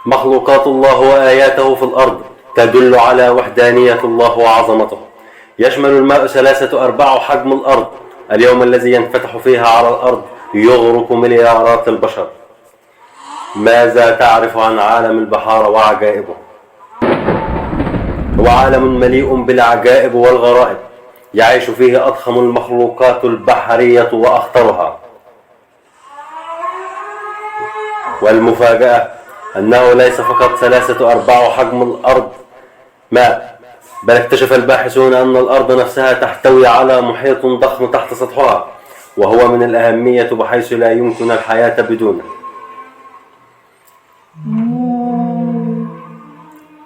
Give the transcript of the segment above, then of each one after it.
مخلوقات الله وآياته في الأرض تدل على وحدانية الله وعظمته. يشمل الماء 3/4 حجم الأرض. اليوم الذي ينفتح فيها على الأرض يغرق مليارات البشر. ماذا تعرف عن عالم البحار وعجائبه؟ هو عالم مليء بالعجائب والغرائب، يعيش فيه أضخم المخلوقات البحرية وأخطرها. والمفاجأة أنه ليس فقط 3/4 حجم الأرض ماء، بل اكتشف الباحثون أن الأرض نفسها تحتوي على محيط ضخم تحت سطحها، وهو من الأهمية بحيث لا يمكن الحياة بدونه.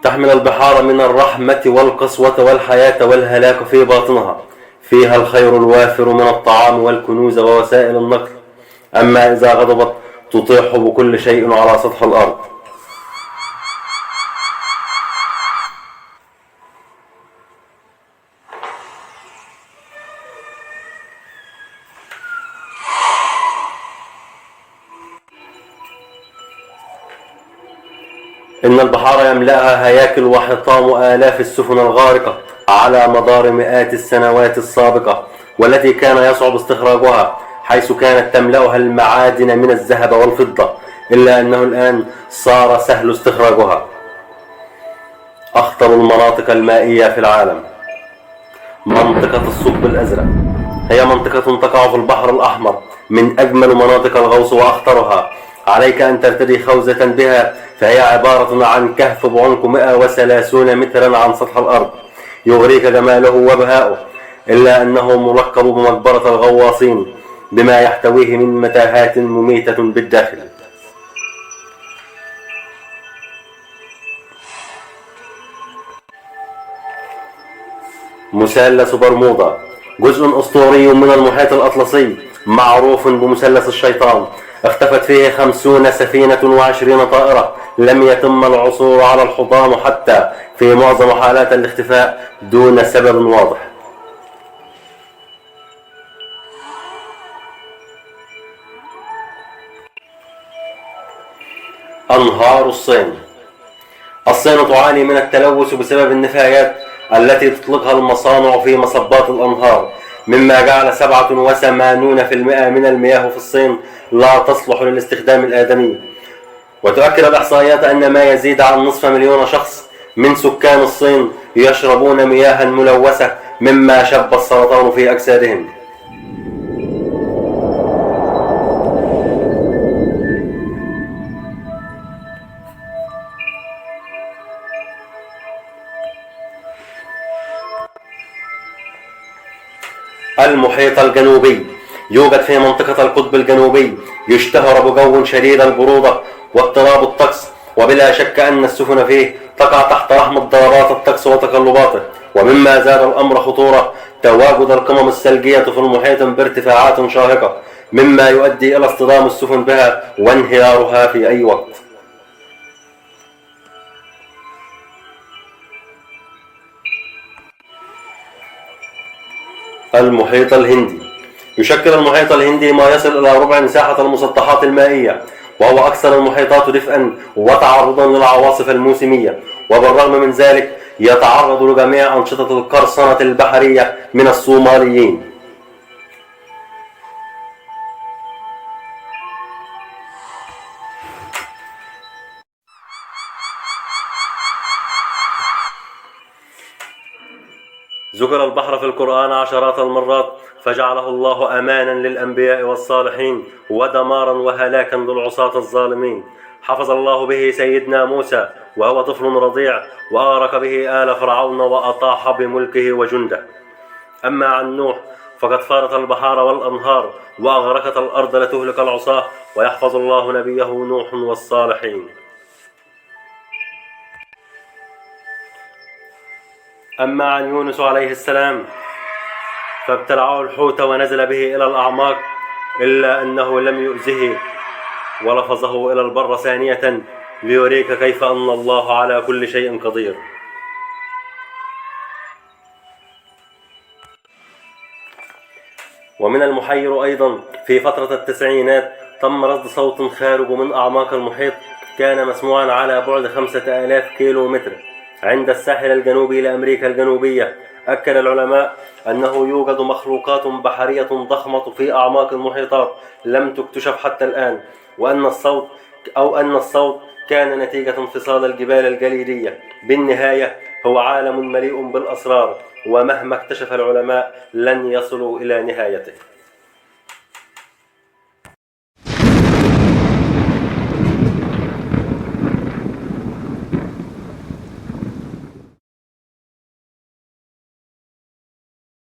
تحمل البحار من الرحمة والقسوة والحياة والهلاك في باطنها. فيها الخير الوافر من الطعام والكنوز ووسائل النقل. أما إذا غضبت تطيح بكل شيء على سطح الأرض. إن البحار يملأها هياكل وحطام آلاف السفن الغارقة على مدار مئات السنوات السابقة، والتي كان يصعب استخراجها، حيث كانت تملأها المعادن من الذهب والفضة، إلا أنه الآن صار سهل استخراجها. أخطر المناطق المائية في العالم. منطقة الثقب الأزرق هي منطقة تقع في البحر الأحمر، من أجمل مناطق الغوص وأخطرها. عليك أن ترتدي خوذة بها، فهي عبارة عن كهف بعمق 130 مترا عن سطح الأرض، يغريك جماله وبهاؤه، إلا أنه ملقب بمقبرة الغواصين بما يحتويه من متاهات مميتة بالداخل. مثلث برمودا جزء أسطوري من المحيط الأطلسي معروف بمثلث الشيطان. اختفت فيه 50 سفينة و20 طائرة. لم يتم العثور على الحطام حتى في معظم حالات الاختفاء دون سبب واضح. أنهار الصين. الصين تعاني من التلوث بسبب النفايات التي تطلقها المصانع في مصبات الأنهار، مما جعل 87% من المياه في الصين لا تصلح للاستخدام الآدمي. وتؤكد الإحصائيات أن ما يزيد عن نصف مليون شخص من سكان الصين يشربون مياها ملوثة، مما شب السرطان في أجسادهم. المحيط الجنوبي يوجد في منطقة القطب الجنوبي، يشتهر بجو شديد البرودة واضطراب الطقس، وبلا شك أن السفن فيه تقع تحت رحمة ضربات الطقس وتقلباته. ومما زاد الأمر خطورة تواجد القمم الثلجية في المحيط بارتفاعات شاهقة، مما يؤدي إلى اصطدام السفن بها وانهيارها في أي وقت. المحيط الهندي. يشكل المحيط الهندي ما يصل إلى ربع مساحة المسطحات المائية، وهو أكثر المحيطات دفئا وتعرضا للعواصف الموسمية، وبالرغم من ذلك يتعرض لجميع أنشطة القرصنة البحرية من الصوماليين. ذكر البحر في القرآن عشرات المرات، فجعله الله أمانا للأنبياء والصالحين ودمارا وهلاكا للعصاة الظالمين. حفظ الله به سيدنا موسى وهو طفل رضيع، وأغرق به آل فرعون وأطاح بملكه وجنده. أما عن نوح فقد فارت البحار والأنهار وأغرقت الأرض لتهلك العصاة، ويحفظ الله نبيه نوح والصالحين. أما عن يونس عليه السلام فابتلعه الحوت ونزل به إلى الأعماق، إلا أنه لم يؤذه ولفظه إلى البر ثانية ليريك كيف أن الله على كل شيء قدير. ومن المحير أيضا في فترة التسعينات تم رصد صوت خارج من أعماق المحيط كان مسموعا على بعد 5000 كيلو متر عند الساحل الجنوبي لأمريكا الجنوبية. أكد العلماء أنه يوجد مخلوقات بحرية ضخمة في أعماق المحيطات لم تكتشف حتى الآن، وأن الصوت كان نتيجة انفصال الجبال الجليدية. بالنهاية هو عالم مليء بالأسرار، ومهما اكتشف العلماء لن يصلوا إلى نهايته.